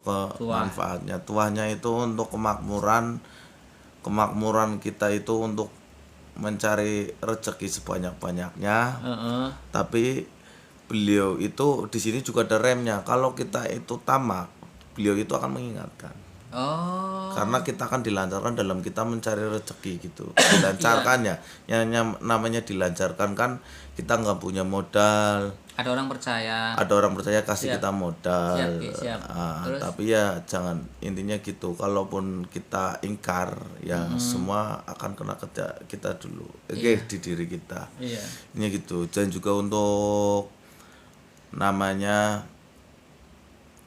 Tuah. manfaatnya. Tuahnya itu untuk kemakmuran kita itu untuk mencari rezeki sebanyak-banyaknya. Heeh. Tapi beliau itu di sini juga ada remnya. Kalau kita itu tamak, beliau itu akan mengingatkan. Oh. Karena kita akan dilancarkan dalam kita mencari rezeki gitu. Dilancarkan ya. Yang namanya dilancarkan kan kita nggak punya modal. Ada orang percaya. Ada orang percaya kasih Siap. kita modal. Siap, Ki, siap. Terus? Tapi ya jangan, intinya gitu. Kalaupun kita ingkar ya semua akan kena kerja kita dulu. Oke, di diri kita. Iya. Ini gitu. Dan juga untuk namanya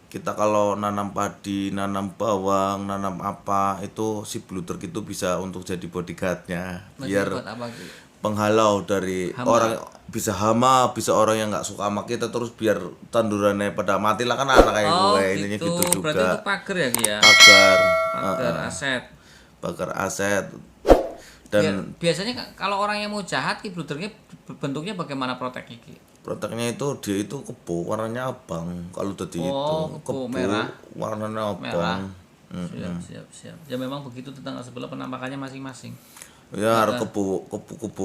kita kalau nanam padi, nanam bawang, nanam apa itu si bluedruk itu bisa untuk jadi bodyguardnya, biar Buat apa, Ki? penghalau dari Hama. orang, bisa hama, bisa orang yang nggak suka sama kita, terus biar tandurannya pada mati lah, kan anak kayak Oh, gue intinya gitu Berarti itu juga. pagar ya, Ki ya? Pagar, Pagar aset. bakar aset. Ya, Dan biasanya kalau orang yang mau jahat, Ki, bludernya bentuknya bagaimana proteknya, Ki? proteknya itu dia itu kebo warnanya abang. Kalau tadi Oh, itu kebo merah. warnanya Merah. abang. Siap. Ya memang begitu tetangga sebelah penampakannya masing-masing. Ya harus kebo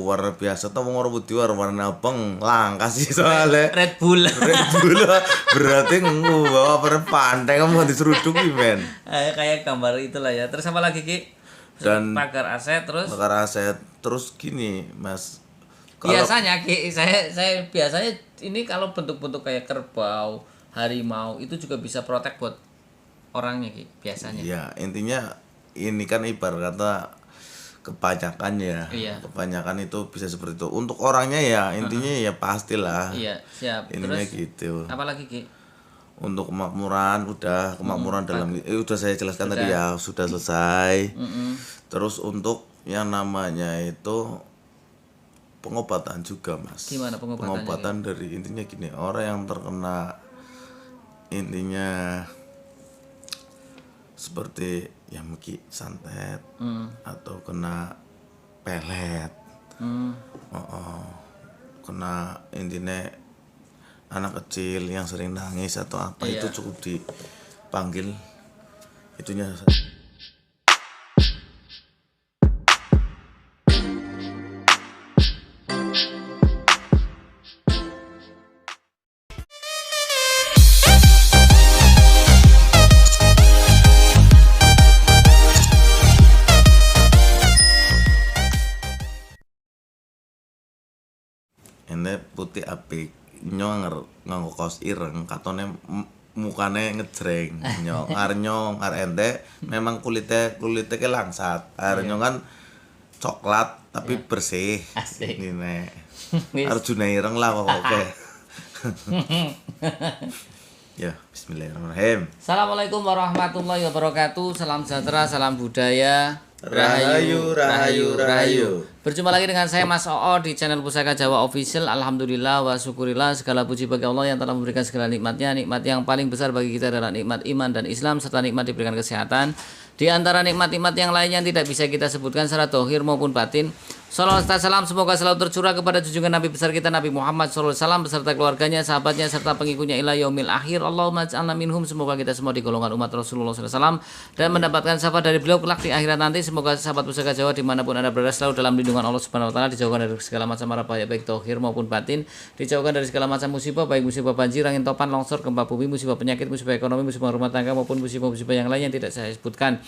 warna biasa tuh orang putih warna abang langka sih soalnya. Red Bull. Red Bull berarti bawa per pantai kamu diseruduk men. Kayak gambar itulah ya. Terus apa lagi, Ki? Dan Pagar aset terus. bakar aset terus gini Mas. Biasanya, Ki, saya biasanya ini kalau bentuk-bentuk kayak kerbau, harimau itu juga bisa protek buat orangnya, Ki, biasanya. Ya intinya ini kan ibarat kata kebanyakan ya. Iya. Kebanyakan itu bisa seperti itu. Untuk orangnya ya intinya ya pastilah. Iya, siap. Ininya Terus gitu. apalagi, Ki? Untuk kemakmuran udah, kemakmuran dalam udah saya jelaskan tadi ya, sudah selesai. Terus untuk yang namanya itu pengobatan juga Mas. Gimana pengobatannya, Pengobatan dari intinya gini, orang yang terkena intinya seperti ya mungkin santet atau kena pelet, kena intinya anak kecil yang sering nangis atau apa Iya. itu cukup dipanggil itunya. Ini putih apik nyong nganggo kaos ireng katone mukane ngejreng nyong ngar ente memang kulitnya ke langsat nyong kan coklat tapi bersih. Asik. Ini Wis. Arjuna ireng lah pokoknya. Ya bismillahirrahmanirrahim. Assalamualaikum warahmatullahi wabarakatuh. Salam sejahtera, salam budaya. Rahayu, rahayu, rahayu. Berjumpa lagi dengan saya Mas Oo di channel Pusaka Jawa Official. Alhamdulillah wa syukurillah, segala puji bagi Allah yang telah memberikan segala nikmatnya. Nikmat yang paling besar bagi kita adalah nikmat iman dan Islam, serta nikmat diberikan kesehatan. Di antara nikmat-nikmat yang lain yang tidak bisa kita sebutkan secara dohir maupun batin. Salawat serta salam semoga selalu tercurah kepada junjungan Nabi besar kita Nabi Muhammad SAW beserta keluarganya, sahabatnya serta pengikutnya ila yaumil akhir. Allahumma ij'alna minhum, semoga kita semua di golongan umat Rasulullah SAW dan mendapatkan syafaat dari beliau kelak di akhirat nanti. Semoga sahabat Pusaka Jawa dimanapun Anda berada selalu dalam lindungan Allah Subhanahu wa taala, dijauhkan dari segala macam mara bahaya baik dohir maupun batin, dijauhkan dari segala macam musibah baik musibah banjir, angin topan, longsor, gempa bumi, musibah penyakit, musibah ekonomi, musibah rumah tangga maupun musibah-musibah yang lain yang tidak saya sebutkan.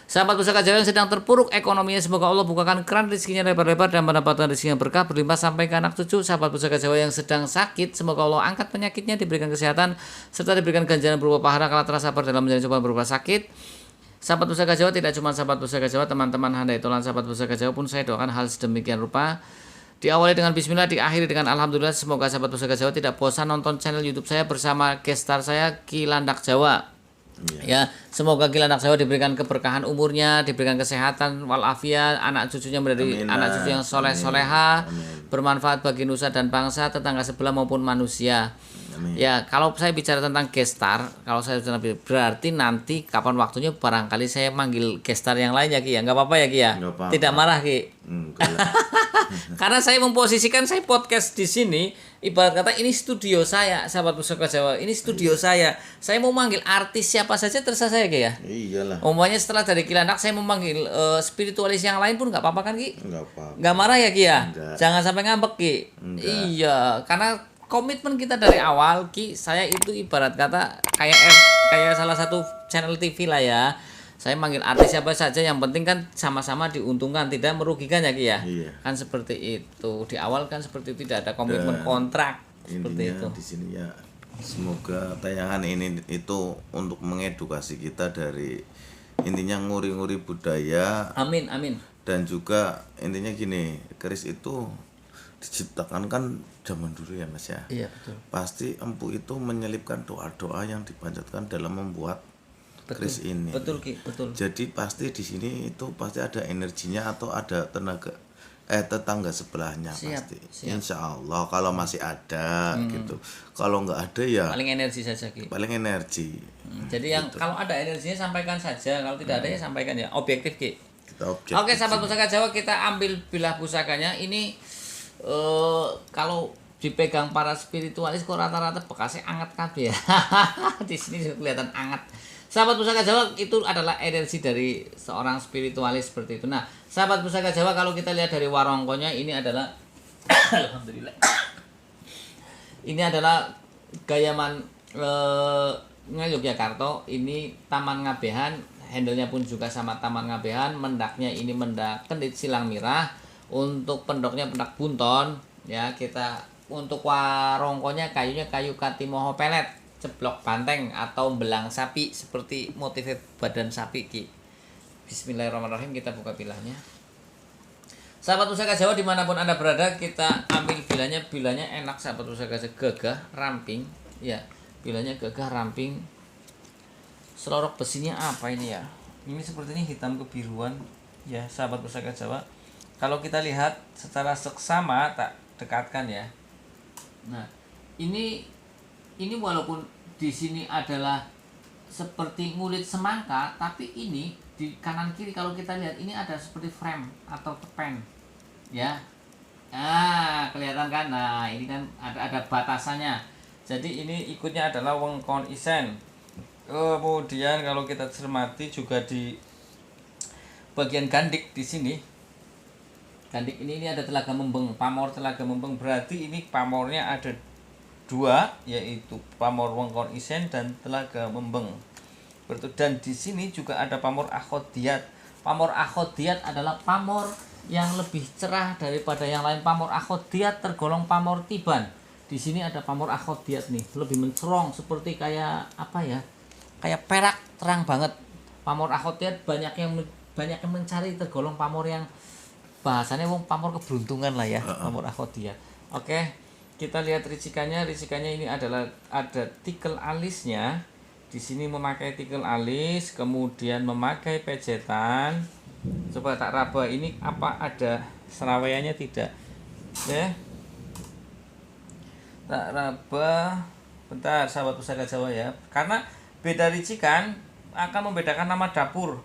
Sahabat Pusaka Jawa yang sedang terpuruk ekonominya, semoga Allah bukakan keran rezekinya lebar-lebar dan mendapatkan rezeki yang berkah berlimpah sampai ke anak cucu. Sahabat Pusaka Jawa yang sedang sakit, semoga Allah angkat penyakitnya, diberikan kesehatan serta diberikan ganjaran berupa pahala kala terasa sabar dalam menjalani cobaan berupa sakit. Sahabat Pusaka Jawa, tidak cuma sahabat Pusaka Jawa, teman-teman handai tolan sahabat Pusaka Jawa pun saya doakan hal sedemikian rupa. Diawali dengan bismillah, diakhiri dengan alhamdulillah. Semoga sahabat Pusaka Jawa tidak bosan nonton channel YouTube saya bersama gestar saya Ki Landak Jawa. Ya, semoga Ki Landak Jawa diberikan keberkahan umurnya, diberikan kesehatan walafiat, anak cucunya menjadi anak cucu yang soleh soleha, bermanfaat bagi nusa dan bangsa, tetangga sebelah maupun manusia. Amin. Ya, kalau saya bicara tentang gestar, kalau saya berarti nanti kapan waktunya barangkali saya manggil gestar yang lain ya Ki ya. Nggak apa-apa ya Ki ya. Nggak apa-apa. Tidak marah Ki. Enggak lah. Karena saya memposisikan saya podcast di sini ibarat kata ini studio saya, sahabat Pusaka Jawa. Ini studio saya. Saya mau manggil artis siapa saja terserah saya Ki ya. Iyalah. Umpamanya setelah dari Kilandak saya memanggil spiritualis yang lain pun nggak apa-apa kan Ki? Enggak apa. Nggak marah ya Ki ya? Enggak. Jangan sampai ngambek Ki. Enggak. Iya, karena komitmen kita dari awal Ki, saya itu ibarat kata kayak salah satu channel TV lah ya. Saya manggil artis siapa saja yang penting kan sama-sama diuntungkan, tidak merugikan ya Ki ya. Iya. Kan seperti itu. Di awal kan seperti itu, tidak ada komitmen kontrak seperti itu. Intinya di sini ya semoga tayangan ini itu untuk mengedukasi kita dari intinya nguri-nguri budaya Amin, amin. dan juga intinya gini, keris itu diciptakan kan zaman dulu ya Mas ya. Iya, betul. Pasti empu itu menyelipkan doa-doa yang dipanjatkan dalam membuat keris ini. Betul Ki, betul. Jadi pasti di sini itu pasti ada energinya atau ada tetangga sebelahnya. Siap, Pasti. siap. Insya Allah kalau masih ada gitu. Kalau nggak ada ya Paling energi saja Ki. paling energi. Jadi yang kalau ada energinya sampaikan saja, kalau tidak ada ya sampaikan ya. Objektif Ki. Kita objektif. Oke, sahabat pusaka Jawa, kita ambil bilah pusakanya. Ini kalau dipegang para spiritualis kok rata-rata bekasnya anget kabeh ya. Di sini juga kelihatan anget. Sahabat pusaka Jawa, itu adalah energi dari seorang spiritualis seperti itu. Nah, sahabat pusaka Jawa, kalau kita lihat dari warongkonya ini adalah alhamdulillah. Ini adalah gayaman Yogyakarta. Ini Taman Ngabehan, handle-nya pun juga sama Taman Ngabehan. Mendaknya ini mendak kendit silang mirah. Untuk pendoknya pendak bunton ya. Kita untuk warongkonya kayunya kayu katimoho pelet, ceblok banteng atau belang sapi seperti motif badan sapi Ki. Bismillahirrahmanirrahim, kita buka bilahnya. Sahabat pusaka Jawa dimanapun Anda berada, kita ambil bilahnya enak sahabat pusaka Jawa, gagah ramping ya, bilahnya gagah ramping. Selorok besinya apa ini ya, ini sepertinya hitam kebiruan ya sahabat pusaka Jawa. Kalau kita lihat secara seksama, tak dekatkan ya. Nah, ini walaupun di sini adalah seperti ngulit semangka, tapi ini di kanan kiri kalau kita lihat ini ada seperti frame atau tepen, ya. Nah, kelihatan kan? Nah, ini kan ada batasannya. Jadi ini ikutnya adalah wengkon isen. Kemudian kalau kita cermati juga di bagian gandik di sini. Gandik ini ada telaga membeng, pamor telaga membeng, berarti ini pamornya ada dua, yaitu pamor wengkon isen dan telaga membeng. Dan di sini juga ada pamor akhodiat. Pamor akhodiat adalah pamor yang lebih cerah daripada yang lain. Pamor akhodiat tergolong pamor tiban. Di sini ada pamor akhodiat nih, lebih mencerong seperti kayak apa ya? Kayak perak, terang banget. Pamor akhodiat banyak yang mencari, tergolong pamor yang bahasanya pamor keberuntungan lah ya, pamor akhodiat. Oke, kita lihat ricikannya. Ricikannya ini adalah ada tikel alisnya. Di sini memakai tikel alis, kemudian memakai pejetan. Coba tak raba ini apa ada serawaiannya tidak? Oke. Tak raba. Bentar sahabat pusaka Jawa ya. Karena beda ricikan akan membedakan nama dapur.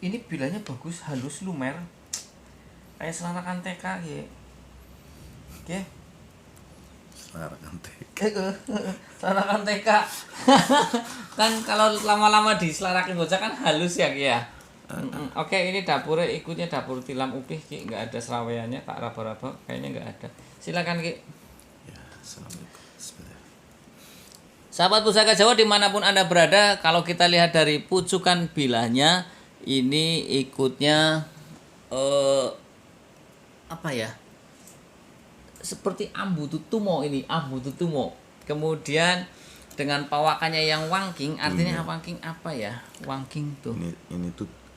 Ini bilanya bagus, halus, lumer. Kayak selarakan TK ya. Oke. Selarakan TK. Kan kalau lama-lama diselarakin bocah kan halus ya Ki ya. Oke, ini dapurnya ikutnya dapur tilam upih Ki, enggak ada serawaiannya, tak raba-raba kayaknya enggak ada. Silakan Ki. Ya, assalamualaikum. Bismillah. Sahabat pusaka Jawa dimanapun Anda berada, kalau kita lihat dari pucukan bilahnya, ini ikutnya apa ya? Seperti ambu tutumo ini, ambu tutumo. Kemudian dengan pawakannya yang wangking, artinya wangking apa ya? Wangking tuh.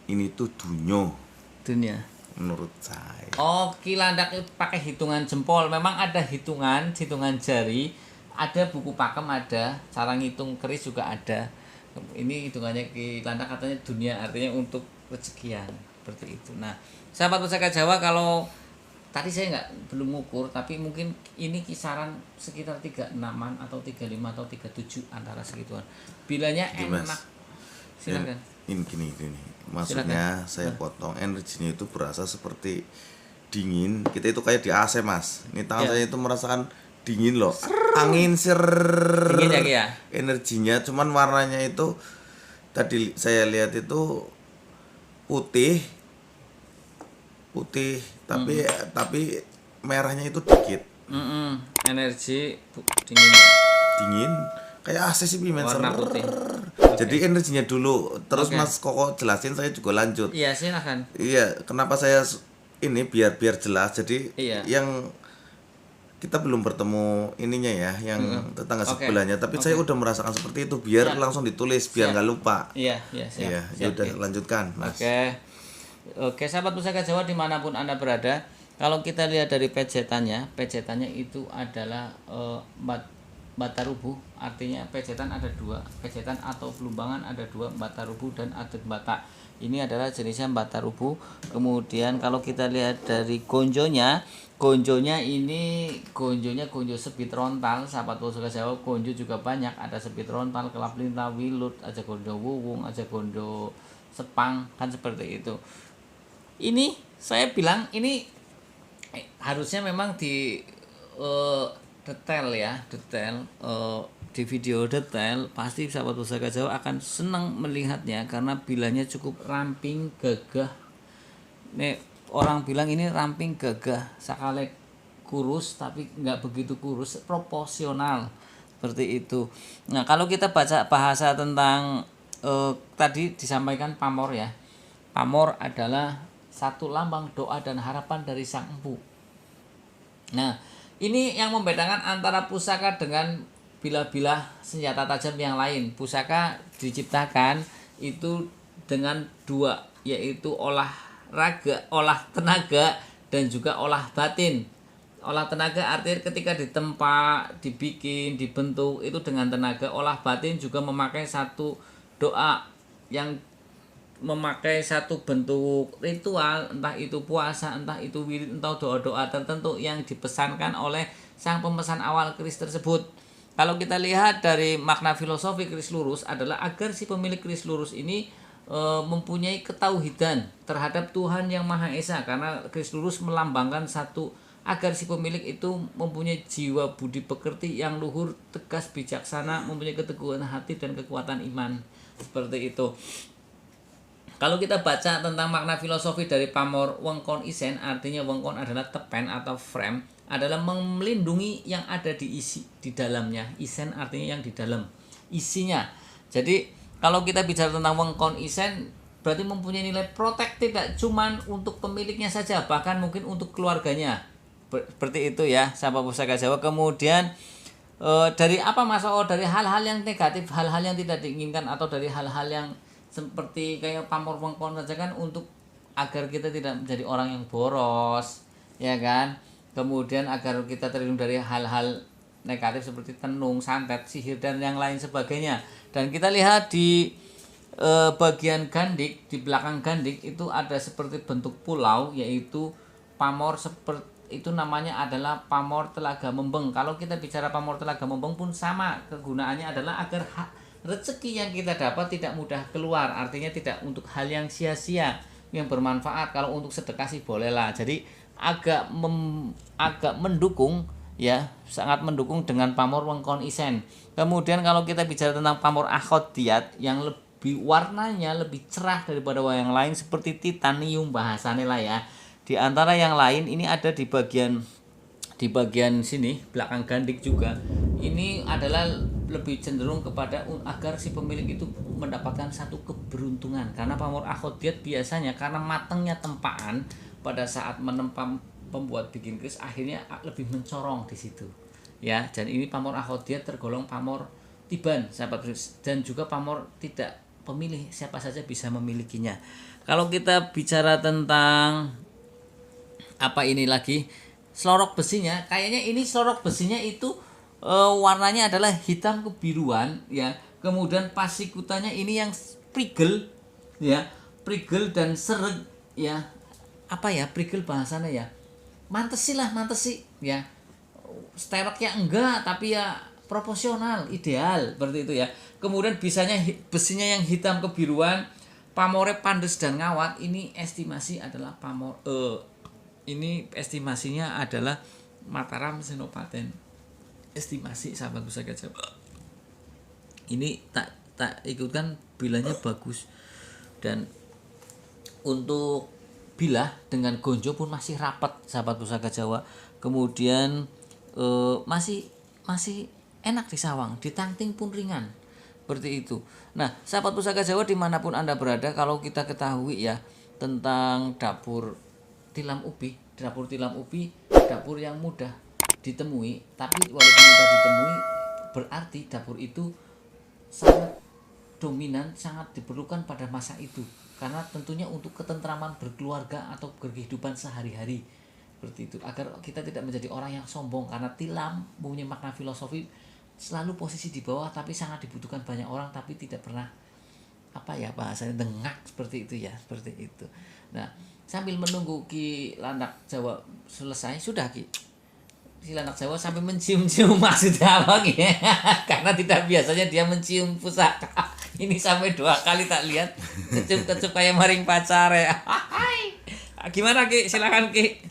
Ini tuh dunyo Dunia. menurut saya. Oh, Kilandak itu pakai hitungan jempol. Memang ada hitungan jari. Ada buku pakem, ada cara ngitung keris juga ada. Ini hitungannya Kilandak katanya dunia, artinya untuk rezekian seperti itu. Nah, sahabat pusaka Jawa, kalau tadi saya belum ngukur, tapi mungkin ini kisaran sekitar 36-an atau 35 atau 37 antara segituan. Bilanya Mas. enak. Silakan. Ini gini. Maksudnya saya potong, energinya itu berasa seperti dingin. Kita itu kayak di AC, Mas. Ini tangan saya itu merasakan dingin loh. Angin Dingin ya, Ki, ya? Energinya cuman warnanya itu tadi saya lihat itu putih tapi merahnya itu dikit. Energi dingin ya. Dingin kayak AC sih Bimen. Warna putih. Jadi energinya dulu terus Mas Koko jelasin, saya juga lanjut. Iya, silakan. Iya, kenapa saya ini biar jelas. Jadi yang kita belum bertemu ininya ya, yang tetangga sebelahnya, tapi saya udah merasakan seperti itu, biar langsung ditulis biar nggak lupa. Iya, siap. Ya udah lanjutkan, Mas. Oke, sahabat Pusaka Jawa dimanapun Anda berada, kalau kita lihat dari pejetannya itu adalah bata rubuh, artinya pejetan ada dua, pejetan atau pelumbangan ada dua, bata rubuh dan adet bata. Ini adalah jenisnya bata rubuh. Kemudian kalau kita lihat dari gonjonya ini gonjo sebit rontal, sahabat Pusaka Jawa. Gonjo juga banyak, ada sebit rontal, kelap lintah, wilut, aja gonjo wuwung, aja gonjo sepang, kan seperti itu. Ini saya bilang ini harusnya memang di detail di video detail, pasti sahabat Pusaka Jawa akan senang melihatnya karena bilanya cukup ramping gagah. Nih orang bilang ini ramping gagah, sakale kurus tapi nggak begitu kurus, proporsional seperti itu. Nah kalau kita baca bahasa tentang tadi disampaikan pamor ya, pamor adalah satu lambang doa dan harapan dari sang empu. Nah ini yang membedakan antara pusaka dengan bilah-bilah senjata tajam yang lain. Pusaka diciptakan itu dengan dua, yaitu olah tenaga dan juga olah batin. Olah tenaga artinya ketika ditempa, dibikin, dibentuk itu dengan tenaga. Olah batin juga memakai satu doa yang memakai satu bentuk ritual, entah itu puasa, entah itu wirid, entah doa-doa tertentu yang dipesankan oleh sang pemesan awal keris tersebut. Kalau kita lihat dari makna filosofi keris lurus adalah agar si pemilik keris lurus ini mempunyai ketauhidan terhadap Tuhan yang Maha Esa, karena keris lurus melambangkan satu, agar si pemilik itu mempunyai jiwa budi pekerti yang luhur, tegas, bijaksana, mempunyai keteguhan hati dan kekuatan iman, seperti itu. Kalau kita baca tentang makna filosofi dari pamor wengkon isen, artinya wengkon adalah tepen atau frame, adalah melindungi yang ada di dalamnya. Isen artinya yang di dalam, isinya. Jadi kalau kita bicara tentang wengkon isen, berarti mempunyai nilai protek, tidak cuma untuk pemiliknya saja, bahkan mungkin untuk keluarganya. Seperti itu ya, sahabat Pusaka Jawa. Kemudian dari apa Mas? Dari hal-hal yang negatif, hal-hal yang tidak diinginkan, atau dari hal-hal yang seperti kayak pamor wengkon saja kan, untuk agar kita tidak menjadi orang yang boros, ya kan? Kemudian agar kita terlindung dari hal-hal negatif seperti tenung, santet, sihir dan yang lain sebagainya. Dan kita lihat di bagian gandik, di belakang gandik itu ada seperti bentuk pulau, yaitu pamor seperti itu, namanya adalah pamor telaga membeng. Kalau kita bicara pamor telaga membeng pun sama, kegunaannya adalah agar rezeki yang kita dapat tidak mudah keluar, artinya tidak untuk hal yang sia-sia, yang bermanfaat. Kalau untuk sedekah sih bolehlah. Jadi agak mendukung ya, sangat mendukung dengan pamor wengkon isen. Kemudian kalau kita bicara tentang pamor akhodiat yang lebih warnanya lebih cerah daripada yang lain, seperti titanium bahasanya lah ya. Di antara yang lain ini ada di bagian sini belakang gandik juga. Ini adalah lebih cenderung kepada agar si pemilik itu mendapatkan satu keberuntungan, karena pamor akhodiat biasanya karena matangnya tempaan pada saat menempa pembuat bikin keris, akhirnya lebih mencorong di situ ya. Dan ini pamor akhodiat tergolong pamor tiban, sahabat keris, dan juga pamor tidak pemilih, siapa saja bisa memilikinya. Kalau kita bicara tentang apa ini lagi, selorok besinya, kayaknya ini selorok besinya itu warnanya adalah hitam kebiruan ya. Kemudian pasikutannya ini yang prigel ya, prigel dan seret ya. Apa ya prigel bahasanya ya? mantesi ya. Stereknya enggak, tapi ya proporsional, ideal seperti itu ya. Kemudian besinya yang hitam kebiruan, pamornya pandes dan ngawat. Ini estimasinya adalah Mataram Senopaten. Estimasi sahabat pusaka Jawa. Ini tak ikutkan bilanya bagus. Dan untuk bilah dengan gonjo pun masih rapat sahabat pusaka Jawa. Kemudian masih enak disawang, ditangting pun ringan seperti itu. Nah, sahabat pusaka Jawa dimanapun Anda berada, kalau kita ketahui ya tentang dapur tilam ubi, dapur yang mudah ditemui, tapi walaupun mudah ditemui berarti dapur itu sangat dominan, sangat diperlukan pada masa itu, karena tentunya untuk ketentraman berkeluarga atau berkehidupan sehari-hari seperti itu, agar kita tidak menjadi orang yang sombong, karena tilam mempunyai makna filosofi selalu posisi di bawah tapi sangat dibutuhkan banyak orang, tapi tidak pernah bahasanya dengak seperti itu ya, seperti itu. Nah, sambil menunggu Ki Landak Jawa selesai, sudah Ki Landak Jawa sampai mencium-cium maksudnya apa Ki? Karena tidak biasanya dia mencium pusaka. Ini sampai 2 kali tak lihat, kecup-kecup kayak maring pacar ya. Gimana Ki? Silakan Ki.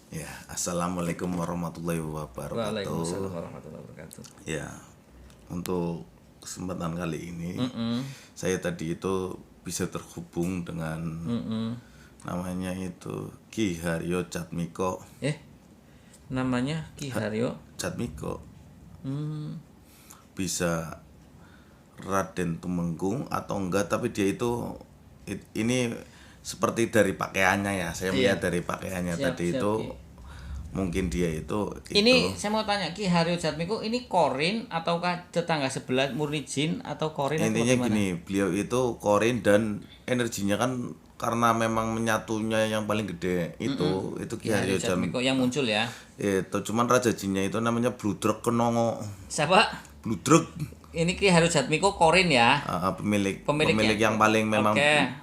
Ya, assalamualaikum warahmatullahi wabarakatuh. Waalaikumsalam warahmatullahi wabarakatuh. Ya, untuk kesempatan kali ini saya tadi itu bisa terhubung dengan namanya itu Ki Haryo Jatmiko. Namanya Ki Haryo Jatmiko. Bisa Raden Tumenggung atau enggak, tapi dia itu ini seperti dari pakaiannya ya, saya melihat dari pakaiannya tadi itu Ki. Mungkin dia itu ini saya mau tanya, Ki Haryo Jatmiko ini korin ataukah tetangga sebelah murni jin atau korin? Intinya gini, beliau itu korin dan energinya kan karena memang menyatunya yang paling gede itu Ki Haryo Jatmiko yang muncul ya. Itu cuman raja jinnya itu namanya Bludruk Kenongo. Siapa? Bludruk. Ini Ki Haryo Jatmiko korin ya. Pemilik yang paling memang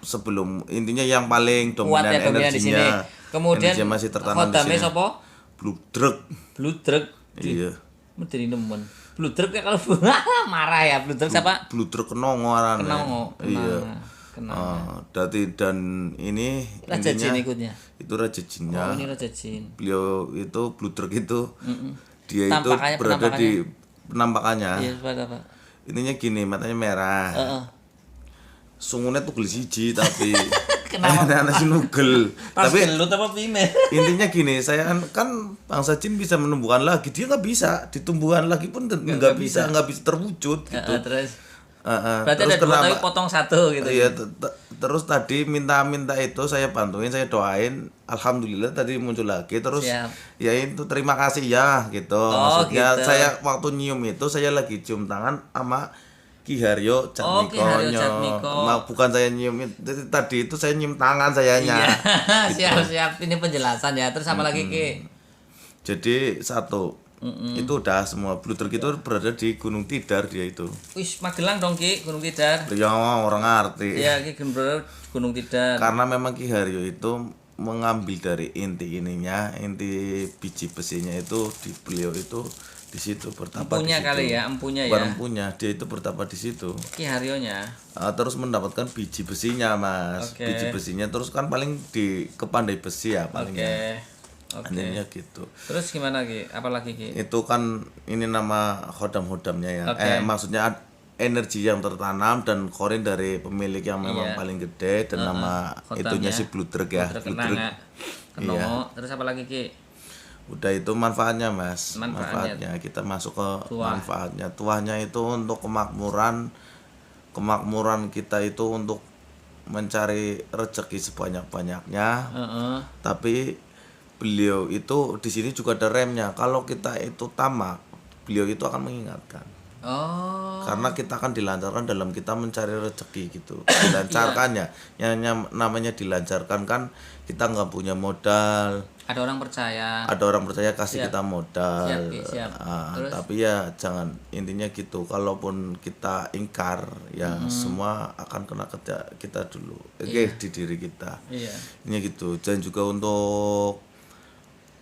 sebelum, intinya yang paling dominan kuat ya, energinya. Kemudian energinya masih tertanam di sini. Sopo? Bludruk. Iya. Mesti nemen. Bludruk ya kalau marah ya. Bludruk siapa? Bludruk Kenongo arane. Iya. Dan ini Raja Jin ikutnya. Itu Raja Jinnya. Oh, ini Raja Jin. Beliau itu Bludruk itu dia itu berada di penampakannya. Iya, apa? Intinya gini, matanya merah. Sungunnya tugel siji tapi kenapa? Anak si nugel. Tapi lu apa pime? Intinya gini, saya kan bangsa jin bisa menumbuhkan lagi, dia nggak bisa ditumbuhkan lagi pun nggak bisa terwujud gitu. Terus berarti ada 2 tapi potong 1 gitu. Iya, terus tadi minta itu saya bantuin, saya doain, alhamdulillah tadi muncul lagi. Terus ya itu terima kasih ya gitu. Maksudnya gitu. Saya waktu nyium itu saya lagi cium tangan sama Ki Haryo Jatmiko. Bukan saya nyium, tadi itu saya nyium tangan sayanya. Gitu. Siap. Ini penjelasan ya. Terus apa lagi Ki? Jadi itu udah semua. Bludruk itu berada di Gunung Tidar dia itu. Wis Magelang dong Ki, Gunung Tidar. Ya orang ngerti. Iya Ki, Gunung Tidar. Karena memang Ki Haryo itu mengambil dari inti biji besinya itu di beliau itu di situ bertapa di situ. Empunya ya. Empunya, dia itu bertapa di situ. Ki Haryonya. Terus mendapatkan biji besinya, Mas. Biji besinya terus kan paling di kepandai besi ya palingnya. Hanya gitu. Terus gimana Ki? Apalagi Ki? Itu kan ini nama hodam-hodamnya ya. Maksudnya energi yang tertanam dan korin dari pemilik yang memang paling gede dan nama itunya si Bludruk ya. Bludruk. Iya. Terus apa lagi Ki? Udah itu manfaatnya Mas. Manfaatnya kita masuk ke manfaatnya. Tuahnya itu untuk kemakmuran kita itu untuk mencari rezeki sebanyak-banyaknya. Tapi beliau itu di sini juga ada remnya. Kalau kita itu tamak, beliau itu akan mengingatkan. Karena kita akan dilancarkan dalam kita mencari rezeki gitu. Dilancarkannya. Yang namanya dilancarkan kan kita nggak punya modal. Ada orang percaya kasih kita modal. Siap. Tapi ya jangan, intinya gitu. Kalaupun kita ingkar ya semua akan kena kerja kita dulu. Di diri kita. Ini gitu. Dan juga untuk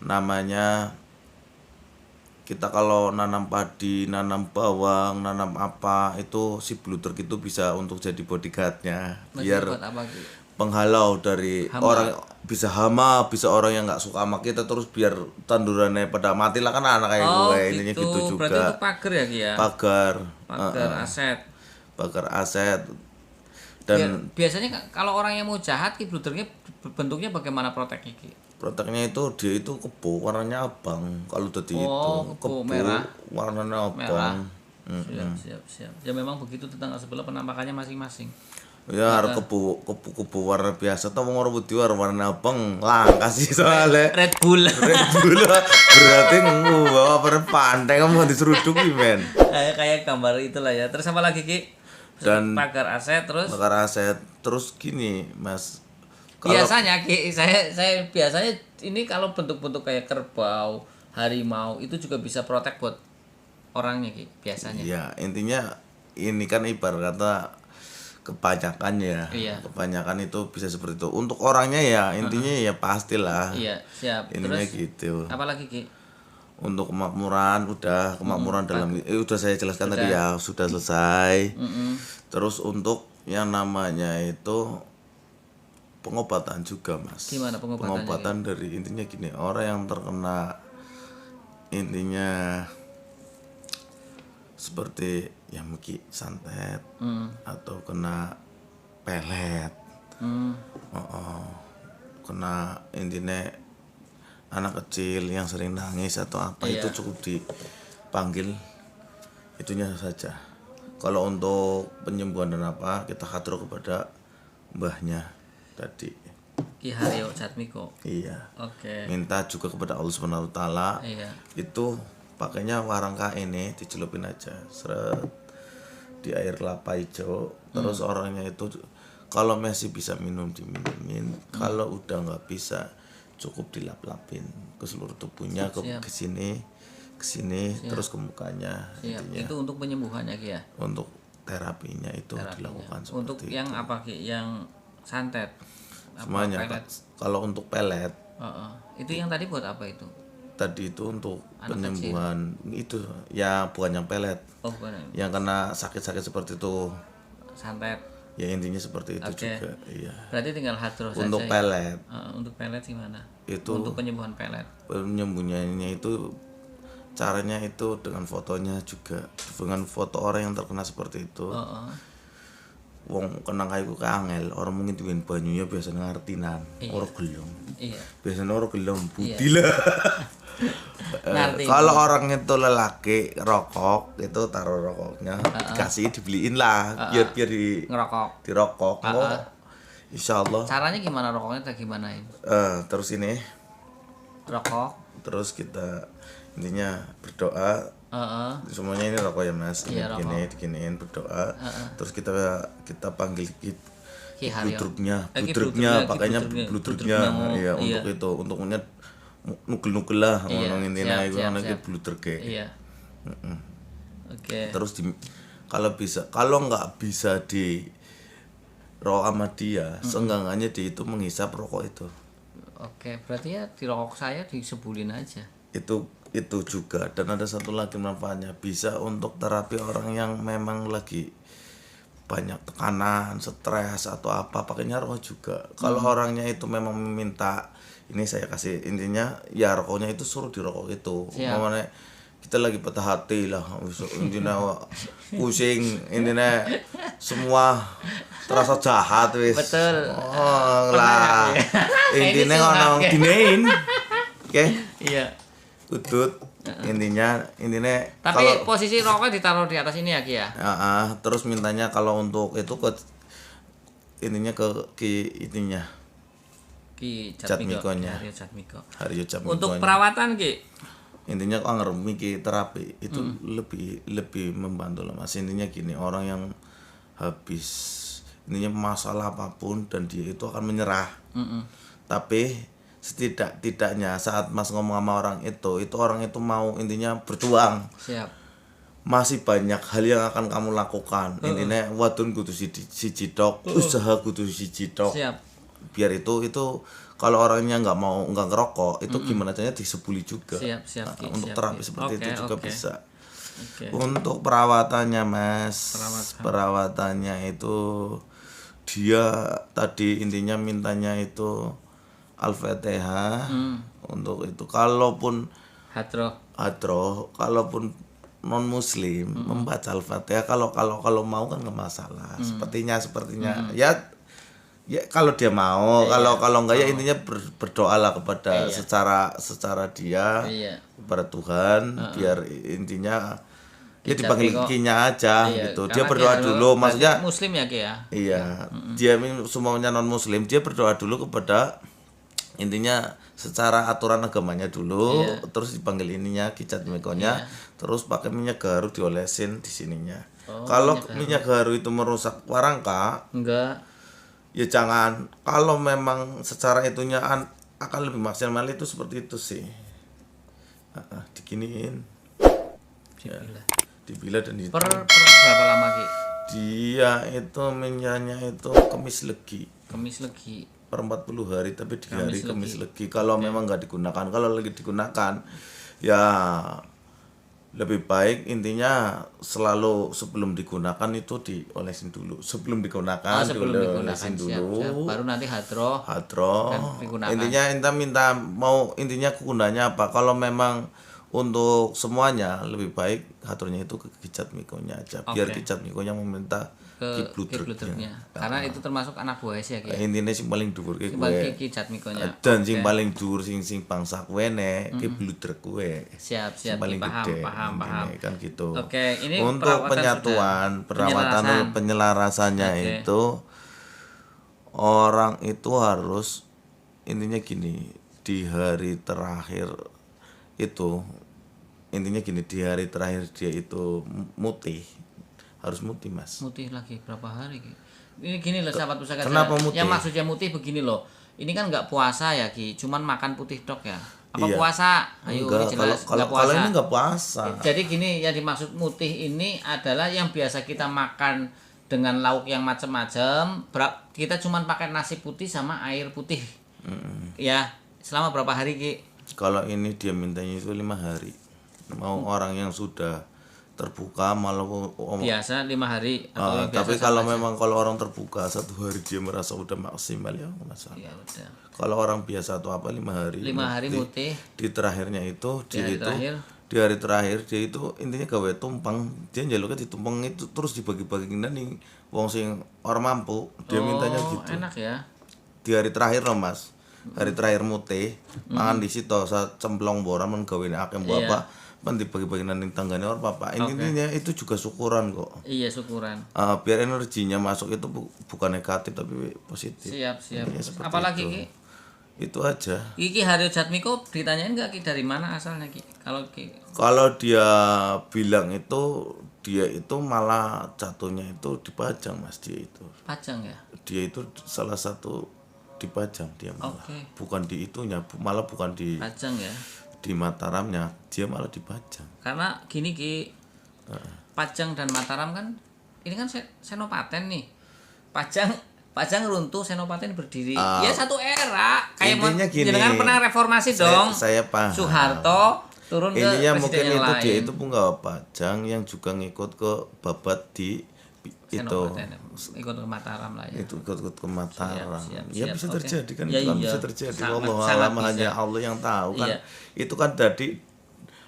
namanya kita kalau nanam padi, nanam bawang, nanam apa itu si bluedruk itu bisa untuk jadi bodyguardnya biar buat apa Ki? penghalau dari orang bisa hama, bisa orang yang nggak suka sama kita terus biar tandurannya pada mati lah kan anak kayak gue intinya gitu juga. Berarti itu pagar ya Ki ya? Pagar Aset. pagar aset dan Biasanya kalau orang yang mau jahat Ki bluedruknya bentuknya bagaimana proteknya Ki? proteknya itu dia itu kebo warnanya abang kalau tadi itu kebo merah. warnanya abang. Siap. Ya memang begitu tetangga sebelah penampakannya masing-masing. Ya harus kebo warna biasa tuh mau putih warna abang langka sih soalnya Red Bull. Red Bull berarti bawa pada pantai kamu diseruduk men. Kayak gambar itulah ya. Terus apa lagi Ki? Dan pagar aset terus. Pagar aset terus gini Mas. Biasanya Ki, saya biasanya ini kalau bentuk-bentuk kayak kerbau, harimau itu juga bisa protek buat orangnya Ki biasanya. Ya intinya ini kan ibarat kata kebanyakan ya. Iya. Kebanyakan itu bisa seperti itu. Untuk orangnya ya intinya ya pastilah. Iya, siap. Intinya Terus gitu. apalagi Ki? Untuk kemakmuran udah kemakmuran dalam udah saya jelaskan tadi ya sudah selesai. Terus untuk yang namanya itu pengobatan juga Mas. Gimana pengobatannya? Pengobatan dari intinya gini, orang yang terkena intinya seperti ya mungkin santet atau kena pelet, kena intinya anak kecil yang sering nangis atau apa itu cukup dipanggil itunya saja. Kalau untuk penyembuhan dan apa kita hatur kepada mbahnya tadi. Ki Haryo Jatmiko. Iya. Oke. Minta juga kepada Allah Subhanahu wa taala. Iya. Itu pakainya warangka ini dicelupin aja. Seret di air kelapa hijau. Terus orangnya itu kalau masih bisa minum diminumin. Kalau udah nggak bisa cukup dilap-lapin ke seluruh tubuhnya ke sini terus ke mukanya. Siap. Itu untuk penyembuhannya Ki ya. Untuk terapinya itu dilakukan seperti Untuk yang apa Ki? Yang santet. semuanya pelet? kalau untuk pelet Itu yang tadi buat apa itu? tadi itu untuk penyembuhan itu ya bukan yang pelet Bukan. yang kena sakit-sakit seperti itu Santet. ya intinya seperti itu juga iya. Berarti tinggal hadroh saja. Untuk pelet untuk pelet gimana? itu Untuk penyembuhan pelet. penyembuhannya itu caranya itu dengan fotonya juga dengan foto orang yang terkena seperti itu. Wong kena kayak angel orang mungkin tuwin banyunya biasanya ngartinan orang gelem biasanya orang gelem budi lah. Kalau orang itu lelaki rokok itu taruh rokoknya dikasih dibeliin lah biar dirokok insya Allah. Caranya gimana rokoknya tak gimanain? Terus ini rokok terus kita intinya berdoa. Semuanya ini rokok ya Mas. Diginiin berdoa. Terus kita panggil bluedruknya pakainya bluedruknya ya untuk itu untuknya nugel lah ngomong intinya itu anaknya bluedruk iya. Oke. Terus kalau nggak bisa di rokok sama dia seenggaknya dia itu menghisap rokok itu. Oke, berarti ya di rokok saya disebulin aja. Itu juga dan ada satu lagi manfaatnya bisa untuk terapi orang yang memang lagi banyak tekanan, stres atau apa pakainya rokok juga. Kalau orangnya itu memang meminta ini saya kasih intinya ya rokoknya itu suruh dirokok itu. Mamane kita lagi patah hati lah intinya pusing intinya semua terasa jahat wis. Betul. Lah intinya ngono dinein. Oke. Iya. Udut intinya tapi kalau posisi rokoknya ditaruh di atas ini ya Ki ya. Terus mintanya kalau untuk itu ke ininya ke ininya Ki Jatmikonya Haryo Jatmiko. Untuk perawatan Ki intinya kok ngerem iki terapi itu lebih membantu lah Mas. Intinya gini orang yang habis intinya masalah apapun dan dia itu akan menyerah. Tapi setidaknya saat Mas ngomong sama orang itu orang itu mau intinya berjuang. Siap. Masih banyak hal yang akan kamu lakukan. Intinya wadon kudu siji tok, usaha kudu siji tok. Siap. Biar itu kalau orangnya nggak ngerokok itu gimana caranya disebuli juga. Siap, Nah, Ki, untuk siap, terapi Ki. seperti itu Oke, juga oke. bisa. Oke. Untuk perawatannya Mas, perawatannya itu dia tadi intinya mintanya itu Al-Fatihah untuk itu. Kalaupun Hadroh. kalaupun non muslim membaca Al-Fatihah kalau mau kan nggak masalah. Sepertinya ya kalau dia mau, kalau enggak ya intinya berdoalah kepada secara dia Iya. kepada Tuhan biar intinya ya Kicap dipanggil kok. kinya aja Iya, gitu. karena Dia Ki berdoa Harul dulu, berarti maksudnya muslim ya Ki ya. iya, dia semuanya non muslim, dia berdoa dulu kepada intinya secara aturan agamanya dulu, terus dipanggil ininya kicat mekonya, terus pakai minyak gaharu diolesin di sininya. Kalau minyak gaharu itu merusak warangka, Enggak. ya jangan. Kalau memang secara itunya akan lebih maksimal itu seperti itu sih. Diginiin. Ya, dibilah dan Per berapa lama Ki? dia itu minyaknya itu Kemis Legi per 40 hari, tapi di hari Kemis Legi kalau memang nggak digunakan. Kalau lagi digunakan ya lebih baik intinya selalu sebelum digunakan itu diolesin dulu. Sebelum digunakan diolesin dulu. Siap. Baru nanti hadroh. Intinya minta mau intinya kegunaannya apa. Kalau memang untuk semuanya lebih baik hadrohnya itu ke kicat mikonya aja. Biar kicat mikonya meminta Kiblutruknya. Karena itu termasuk anak buah ya Ki. Intinya sing paling dhuwur ki kowe. Kicat mikonya. Dan sing paling dhuwur sing bangsa kuwene kiblutruk kowe. Siap, paling gede. paham. Kan gitu. Oke, ini untuk perawatan penyelarasannya itu orang itu harus intinya gini, di hari terakhir itu intinya gini, di hari terakhir dia itu harus mutih Mas. Mutih lagi berapa hari Ki? Ini gini loh sahabat pusaka. Kenapa mutih? Yang maksudnya mutih begini loh. Ini kan nggak puasa ya Ki, cuman makan putih tok ya. Apa Iya. puasa? Ayo Enggak, ini jelas kalau puasa. ini nggak puasa. Jadi gini, yang dimaksud mutih ini adalah yang biasa kita makan dengan lauk yang macam-macam. Kita cuman pakai nasi putih sama air putih. Ya, selama berapa hari Ki? Kalau ini dia mintanya itu 5 hari. Mau orang yang sudah terbuka malah Biasa 5 hari atau yang biasa tapi kalau memang kalau orang terbuka 1 hari dia merasa udah maksimal ya nggak masalah. Ya udah. Kalau orang biasa atau apa 5 hari. 5 hari mutih. Di terakhirnya itu Di hari terakhir dia itu intinya gawe tumpeng. Dia njaluknya ditumpeng itu terus dibagi-bagiin ning wong sing orang mampu. Dia mintanya gitu. Enak ya. Di hari terakhir loh Mas. Hari terakhir mutih, mangan di situ cemplong boran men gawene akeh mbok apa. Pan dibagi-bagi ning tanggane orang papa. Intinya itu juga syukuran kok. Iya, syukuran. Biar energinya masuk itu bukan negatif tapi positif. Siap. Ya, Apalagi itu. Ki? Itu aja. Ki Haryo Jatmiko ditanyain nggak Ki dari mana asalnya Ki? Kalau dia bilang itu dia itu malah jatuhnya itu dipajang Mas, dia itu. Pajang ya? Dia itu salah satu dipajang dia malah. Bukan di itunya, malah bukan di Pajang ya. Di Mataramnya dia malah dipajang. Karena gini Ki, Pajang dan Mataram kan ini kan Senopaten nih. Pajang runtuh, Senopaten berdiri. Ya satu era. Kayak jenengan pernah reformasi dong. Saya paham. Soeharto turun ke ininya mungkin presiden yang itu lain. dia itu penggawa Pajang yang juga ngikut ke babat di Senopaten, ikut ke Mataram lah ya. Itu ikut ke Mataram. Siap. Bisa terjadi kan, Ya, itu kan iya. bisa terjadi. Sangat Wallahualam bisa. hanya Allah yang tahu kan. Iya. Itu kan tadi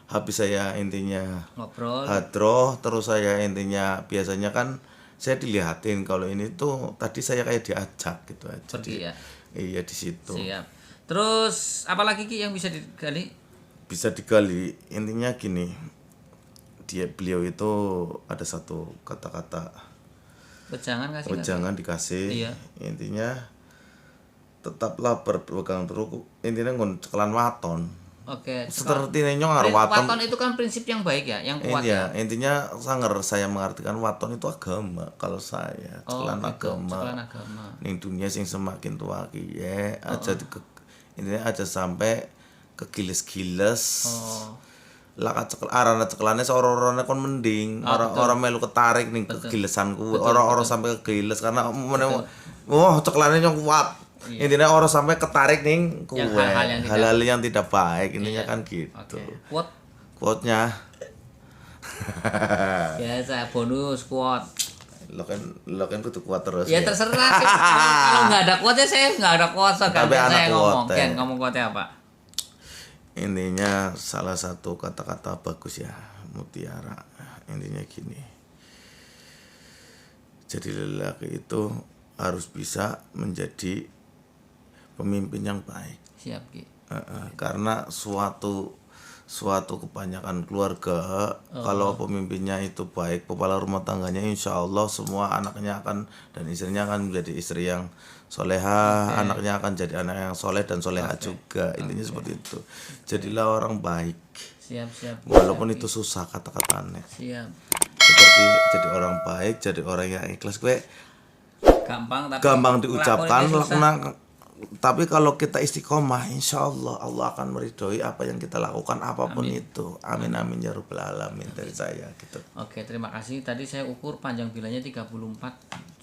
habis saya intinya Ngobrol. hadroh, terus saya intinya biasanya kan saya dilihatin kalau ini tuh tadi saya kayak diajak gitu aja. Pergi ya. Iya di situ. Siap. Terus apalagi Ki yang bisa digali? Bisa digali intinya gini. Beliau itu ada satu kata-kata Jangan dikasih. Iya. Intinya tetaplah berpegang teguh intinya ngon cekelan waton. Oke. Seperti nyong karo waton. Waton itu kan prinsip yang baik ya, yang kuat. Iya, intinya saya mengartikan waton itu agama kalau saya. Cekelan agama. Cekelan agama. Ning dunia sing semakin tua ki ya aja intinya aja sampai kegiles-giles. Lah arana cekelane ora-orane kon mending, ora melu ketarik ning kegilesan kuwi, ora sampai kegiles karena cekelane nyong kuat. Intinya orang sampai ketarik nih kue Yang hal-hal yang tidak- hal-hal yang tidak baik intinya kan gitu. Oke. Quote Quote-nya biasa bonus quote. lo kan kudu kuat terus Ya terserah sih. Kalau nggak ada quote ya saya nggak ada quote. So, Tapi gantian anak saya ngomong. quote, Ken, ngomong quote apa? Intinya salah satu kata-kata bagus ya, mutiara. Intinya gini. Jadi lelaki itu harus bisa menjadi pemimpin yang baik. Siap Ki. Karena suatu kebanyakan keluarga kalau pemimpinnya itu baik, kepala rumah tangganya insya Allah semua anaknya akan dan istrinya akan menjadi istri yang soleha, anaknya akan jadi anak yang soleh dan soleha juga. Intinya seperti itu. Jadilah orang baik Siap. walaupun itu susah kata-katanya. Siap. Seperti jadi orang baik, jadi orang yang ikhlas. Gue gampang diucapkan, tapi kalau kita istiqomah, insya Allah Allah akan meridhoi apa yang kita lakukan apapun itu. Amin ya rabbal alamin dari saya gitu. Oke, terima kasih. Tadi saya ukur panjang bilanya 34,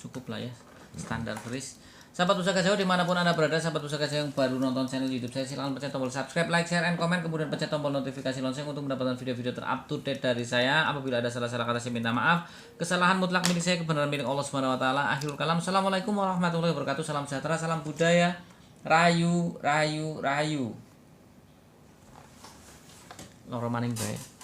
cukup lah ya, standar fris. Sahabat Pusaka Jawa dimanapun Anda berada, sahabat Pusaka Jawa yang baru nonton channel YouTube saya, silahkan pencet tombol subscribe, like, share, and comment, kemudian pencet tombol notifikasi lonceng untuk mendapatkan video-video terup to date dari saya. Apabila ada salah-salah kata saya minta maaf. Kesalahan mutlak milik saya, kebenaran milik Allah Subhanahu wa taala. Akhirul kalam. Assalamualaikum warahmatullahi wabarakatuh. Salam sejahtera, salam budaya. Rayu. Loro maning bae.